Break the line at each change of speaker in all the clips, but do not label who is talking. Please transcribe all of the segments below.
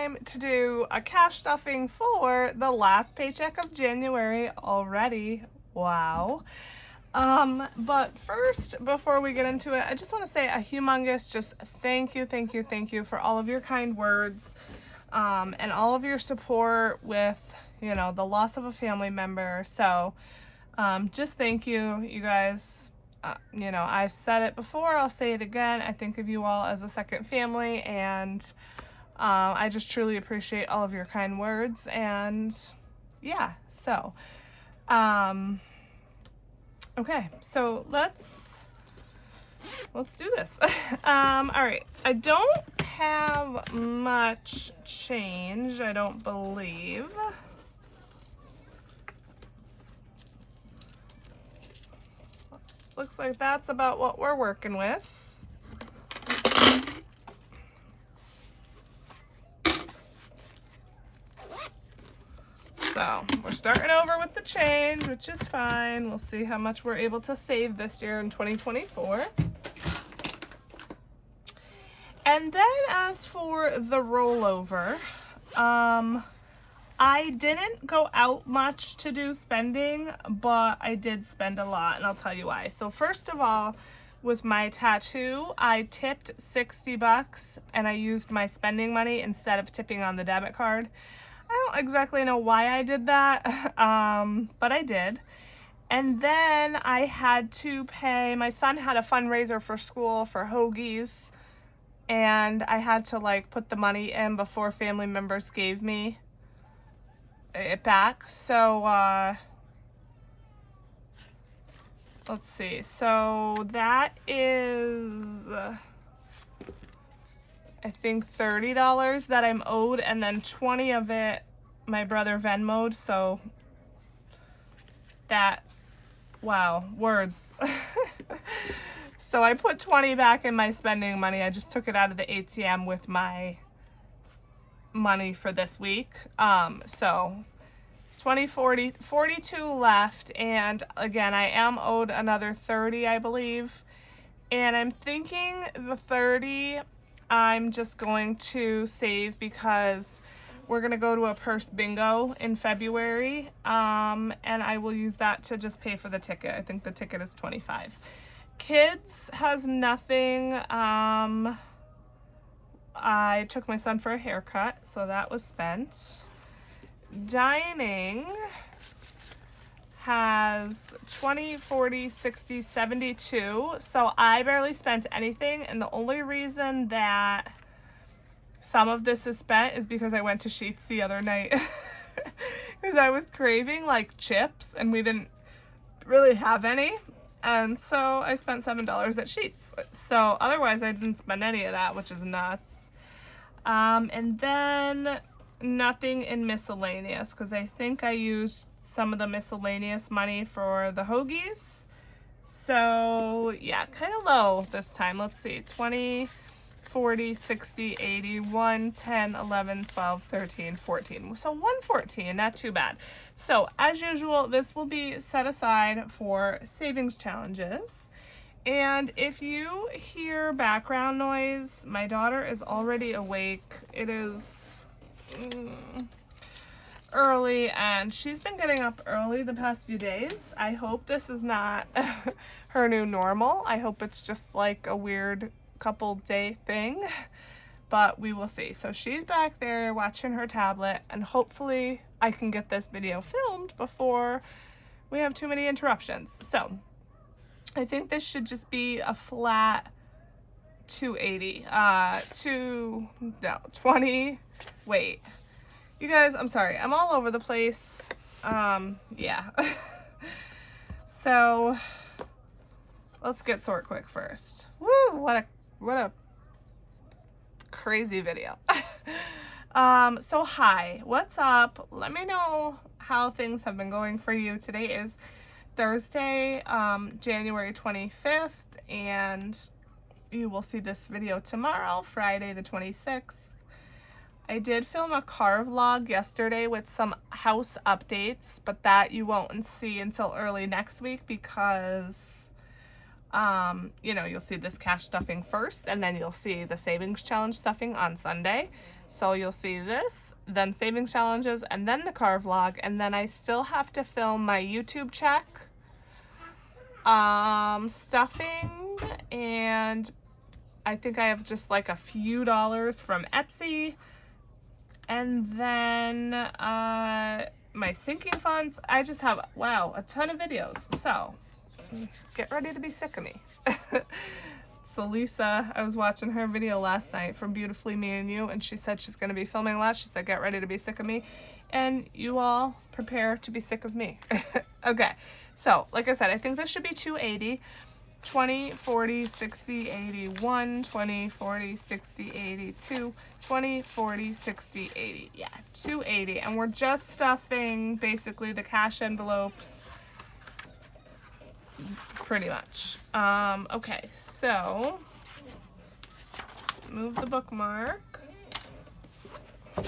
time to do a cash stuffing for the last paycheck of January already. Wow. But first, before we get into it, I just want to say a humongous just thank you for all of your kind words, and all of your support with, you know, the loss of a family member. So, just thank you, you guys. You know, I've said it before, I'll say it again. I think of you all as a second family, and I just truly appreciate all of your kind words. And yeah, so okay, so let's do this. All right, I don't have much change, I don't believe. Looks like that's about what we're working with. So we're starting over with the change, which is fine. We'll see how much we're able to save this year in 2024. And then as for the rollover, I didn't go out much to do spending, but I did spend a lot, and I'll tell you why. So first of all, with my tattoo, I tipped 60 bucks and I used my spending money instead of tipping on the debit card. I don't exactly know why I did that, but I did. And then I had to pay, my son had a fundraiser for school for hoagies, and I had to like put the money in before family members gave me it back. So let's see, so that is I think $30 that I'm owed, and then 20 of it my brother Venmo'd. So that, wow, words. So I put 20 back in my spending money. I just took it out of the ATM with my money for this week. So 20, 40, 42 left, and again, I am owed another 30, I believe. And I'm thinking the 30 I'm just going to save because we're gonna go to a purse bingo in February, and I will use that to just pay for the ticket. I think the ticket is $25. Kids has nothing. I took my son for a haircut, so that was spent. Dining has 20, 40, 60, 72. So I barely spent anything, and the only reason that some of this is spent is because I went to Sheetz the other night because I was craving like chips and we didn't really have any. And so I spent $7 at Sheetz. So otherwise I didn't spend any of that, which is nuts. And then nothing in miscellaneous because I think I used some of the miscellaneous money for the hoagies. So yeah, kind of low this time. Let's see, 20, 40, 60, 80, 1, 10, 11, 12, 13, 14. So 114, not too bad. So as usual, this will be set aside for savings challenges. And if you hear background noise, my daughter is already awake. It is early, and she's been getting up early the past few days. I hope this is not her new normal. I hope it's just like a weird couple day thing, but we will see. So she's back there watching her tablet, and hopefully I can get this video filmed before we have too many interruptions. So I think this should just be a flat 280, 20, wait. You guys, I'm sorry, I'm all over the place. Yeah. So let's get sort quick first. Woo, what a crazy video. So hi, what's up? Let me know how things have been going for you. Today is Thursday, January 25th, and you will see this video tomorrow, Friday the 26th. I did film a car vlog yesterday with some house updates, but that you won't see until early next week because You know, you'll see this cash stuffing first, and then you'll see the savings challenge stuffing on Sunday. So you'll see this, then savings challenges, and then the car vlog, and then I still have to film my YouTube check, stuffing, and I think I have just like a few dollars from Etsy, and then my sinking funds. I just have, wow, a ton of videos. So get ready to be sick of me. So Lisa, I was watching her video last night from Beautifully Me and You, and she said she's going to be filming a lot. She said, get ready to be sick of me. And you all prepare to be sick of me. Okay, so like I said, I think this should be 280. 20, 40, 60, 81, 20, 40, 60, 82, 20, 40, 60, 80. Yeah, 280. And we're just stuffing basically the cash envelopes pretty much. Okay, so let's move the bookmark. I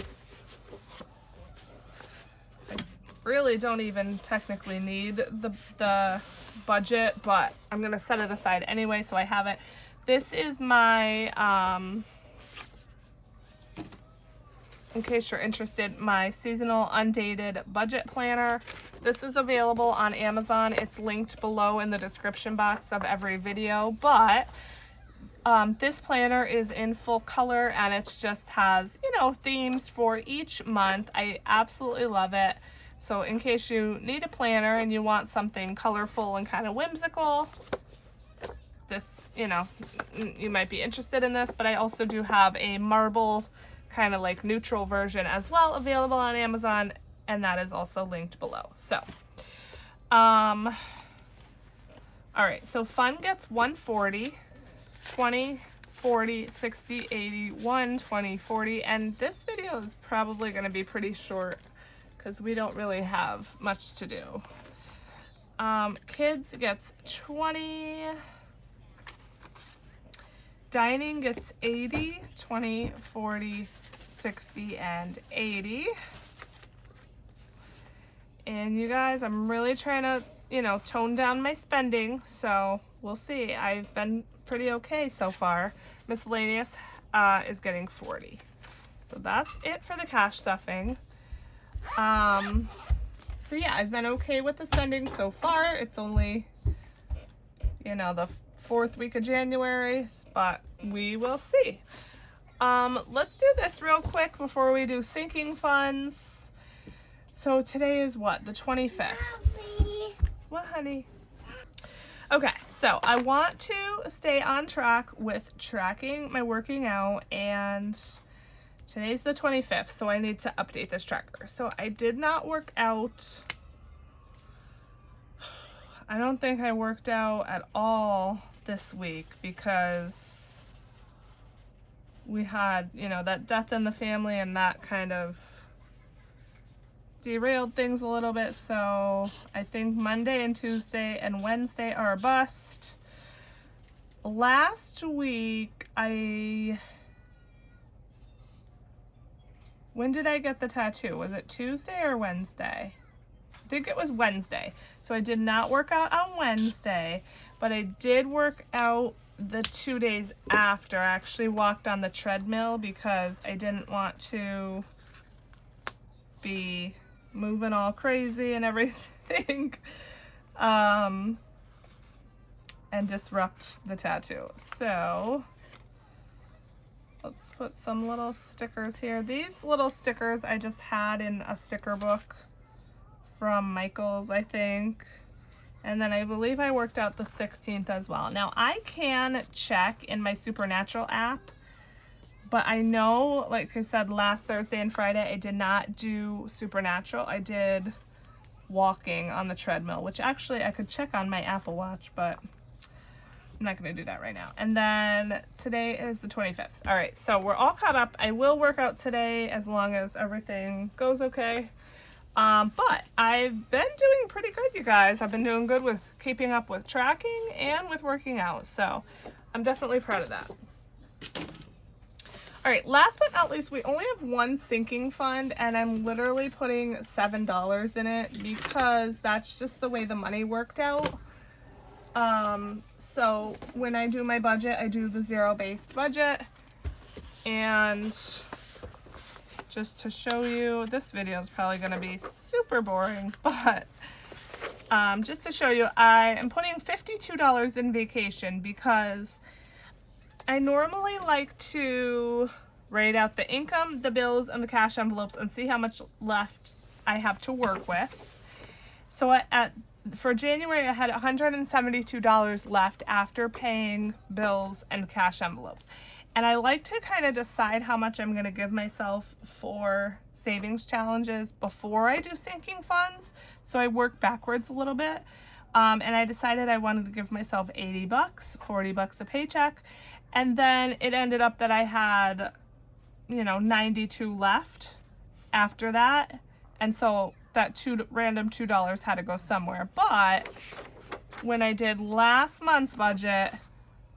really don't even technically need the budget, but I'm gonna set it aside anyway, so I have it. This is my in case you're interested, my seasonal undated budget planner. This is available on Amazon. It's linked below in the description box of every video, but this planner is in full color, and it just has, you know, themes for each month. I absolutely love it. So in case you need a planner and you want something colorful and kind of whimsical, this, you know, you might be interested in this. But I also do have a marble kind of like neutral version as well available on Amazon, and that is also linked below. So all right, so fun gets 140, 20, 40, 60, 80, 1, 20, 40, and this video is probably going to be pretty short because we don't really have much to do. Kids gets 20, dining gets 80, 20, 40, 60, and 80. And you guys, I'm really trying to, you know, tone down my spending, so we'll see. I've been pretty okay so far. Miscellaneous is getting 40. So that's it for the cash stuffing. So yeah, I've been okay with the spending so far. It's only, you know, the 4th week of January, but we will see. Let's do this real quick before we do sinking funds. So today is what, the 25th? What, honey? Okay, so I want to stay on track with tracking my working out, and today's the 25th, so I need to update this tracker. So I did not work out. I don't think I worked out at all this week because we had, you know, that death in the family, and that kind of derailed things a little bit. So I think Monday and Tuesday and Wednesday are a bust. Last week, when did I get the tattoo? Was it Tuesday or Wednesday? I think it was Wednesday. So I did not work out on Wednesday, but I did work out the 2 days after. I actually walked on the treadmill because I didn't want to be moving all crazy and everything and disrupt the tattoo. So let's put some little stickers here. These little stickers I just had in a sticker book from Michael's, I think. And then I believe I worked out the 16th as well. Now I can check in my Supernatural app, but I know, like I said, last Thursday and Friday, I did not do Supernatural. I did walking on the treadmill, which actually I could check on my Apple Watch, but I'm not going to do that right now. And then today is the 25th. All right, so we're all caught up. I will work out today as long as everything goes okay. But I've been doing pretty good, you guys. I've been doing good with keeping up with tracking and with working out. So I'm definitely proud of that. All right, last but not least, we only have one sinking fund, and I'm literally putting $7 in it because that's just the way the money worked out. So when I do my budget, I do the zero-based budget. And just to show you, this video is probably going to be super boring, but just to show you, I am putting $52 in vacation because I normally like to write out the income, the bills, and the cash envelopes and see how much left I have to work with. So for January, I had $172 left after paying bills and cash envelopes. And I like to kind of decide how much I'm going to give myself for savings challenges before I do sinking funds. So I work backwards a little bit. And I decided I wanted to give myself $80, $40 a paycheck. And then it ended up that I had, 92 left after that. And so that random $2 had to go somewhere. But when I did last month's budget,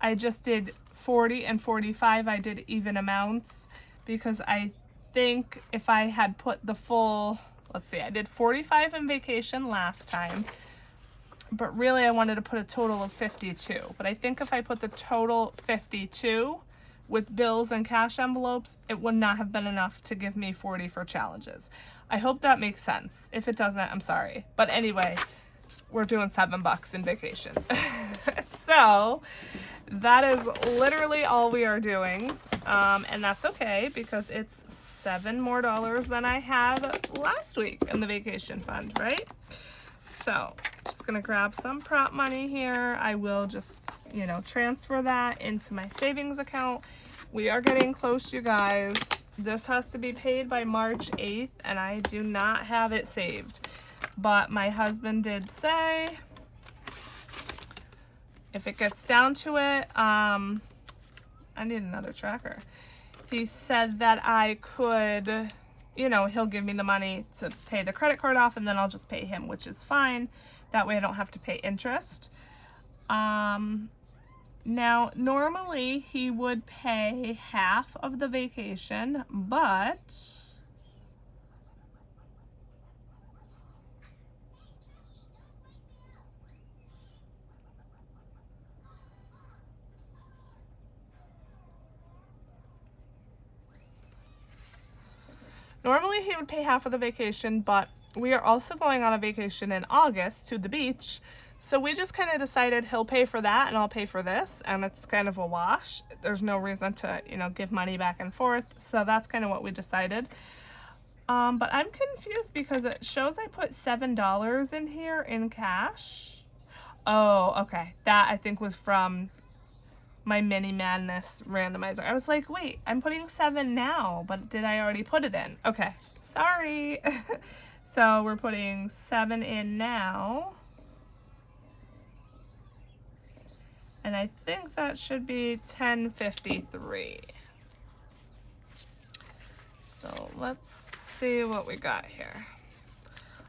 I just did 40 and 45. I did even amounts because I think if I had put the full, let's see, I did 45 in vacation last time, but really I wanted to put a total of 52. But I think if I put the total 52 with bills and cash envelopes, it would not have been enough to give me 40 for challenges. I hope that makes sense. If it doesn't, I'm sorry. But anyway, we're doing $7 in vacation. So that is literally all we are doing. And that's okay because it's $7 more than I had last week in the vacation fund, right? So just gonna grab some prop money here. I will just, transfer that into my savings account. We are getting close, you guys. This has to be paid by March 8th, and I do not have it saved. But my husband did say, if it gets down to it, I need another tracker. He said that I could, he'll give me the money to pay the credit card off, and then I'll just pay him, which is fine. That way I don't have to pay interest. Now, normally he would pay half of the vacation, but normally he would pay half of the vacation, but we are also going on a vacation in August to the beach. So we just kind of decided he'll pay for that and I'll pay for this, and it's kind of a wash. There's no reason to, give money back and forth. So that's kind of what we decided. But I'm confused because it shows I put $7 in here in cash. Oh, okay. That I think was from my Mini Madness randomizer. I was like, wait, I'm putting 7 now, but did I already put it in? Okay, sorry. So we're putting 7 in now. And I think that should be 1053. So let's see what we got here.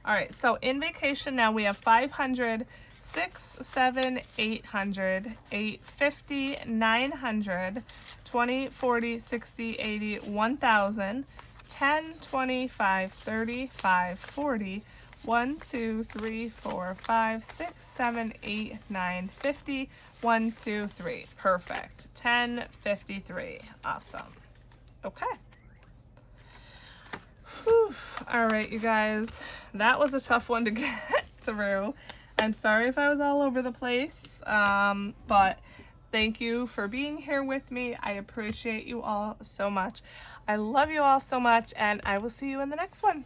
All right, so in vacation now we have 500, 6, 7, 800, 850, 900, 20, 40, 60, 80, 1000, 10, 25, 30, 5, 40, 1, 2, 3, 4, 5, 6, 7, 8, 9, 50, 1, 2, 3. Perfect. 1053. Awesome. Okay. Whew. All right, you guys. That was a tough one to get through. I'm sorry if I was all over the place, but thank you for being here with me. I appreciate you all so much. I love you all so much, and I will see you in the next one.